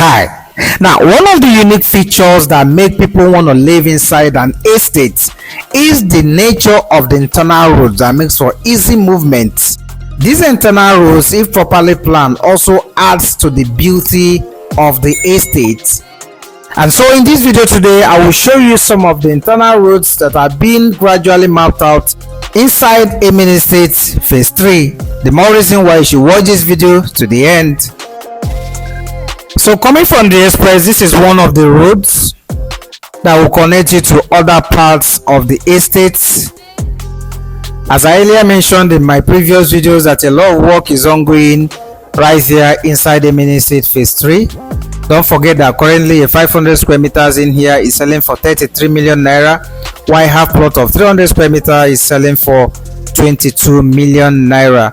Hi. Now, one of the unique features that make people want to live inside an estate is the nature of the internal roads that makes for easy movement. These internal roads, if properly planned, also adds to the beauty of the estate. And so in this video today, I will show you some of the internal roads that are being gradually mapped out inside Emene Estate Phase 3. The more reason why you should watch this video to the end. So coming from the express, this is one of the roads that will connect you to other parts of the estate. As I earlier mentioned in my previous videos, that a lot of work is ongoing right here inside Emene Estate Phase 3. Don't forget that currently a 500 square meters in here is selling for 33 million naira, while half plot of 300 square meter is selling for 22 million naira.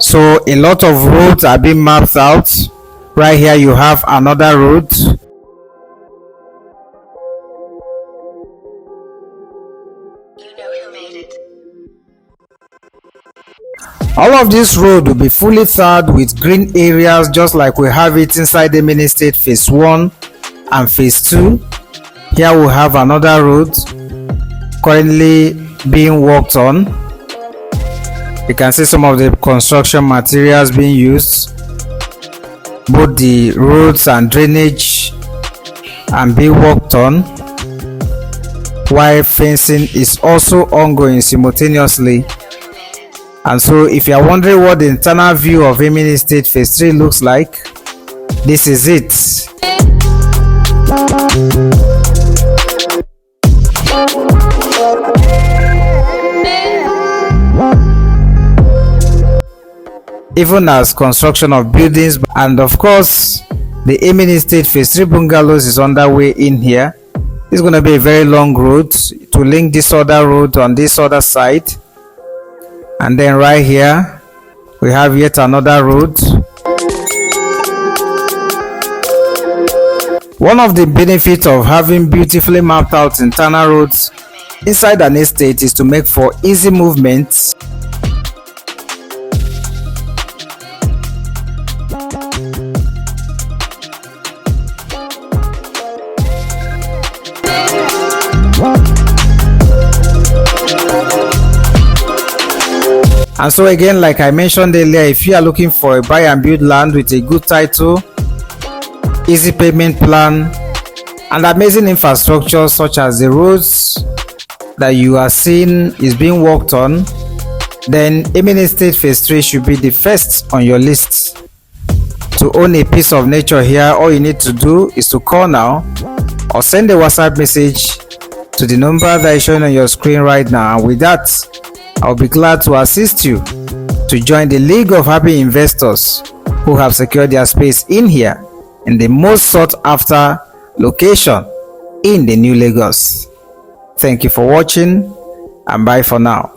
So a lot of roads are being mapped out. Right here you have another road. All of this road will be fully tarred with green areas, just like we have it inside the Emene Estate Phase 1 and Phase 2. Here we have another road currently being worked on. You can see some of the construction materials being used. Both the roads and drainage and being worked on, while fencing is also ongoing simultaneously. And so if you are wondering what the internal view of Emene Estate Phase 3 looks like, this is it. Even as construction of buildings, and of course the Emene Estate Phase 3 bungalows is underway in here. It's going to be a very long road to link this other road on this other side, and then right here we have yet another road. One of the benefits of having beautifully mapped out internal roads inside an estate is to make for easy movements. And so again, like I mentioned earlier, if you are looking for a buy and build land with a good title, easy payment plan, and amazing infrastructure such as the roads that you are seeing is being worked on, then Emene Estate Phase 3 should be the first on your list. To own a piece of nature here, all you need to do is to call now or send a WhatsApp message to the number that is showing on your screen right now. And with that, I'll be glad to assist you to join the League of Happy Investors who have secured their space in here in the most sought after location in the New Lagos. Thank you for watching, and bye for now.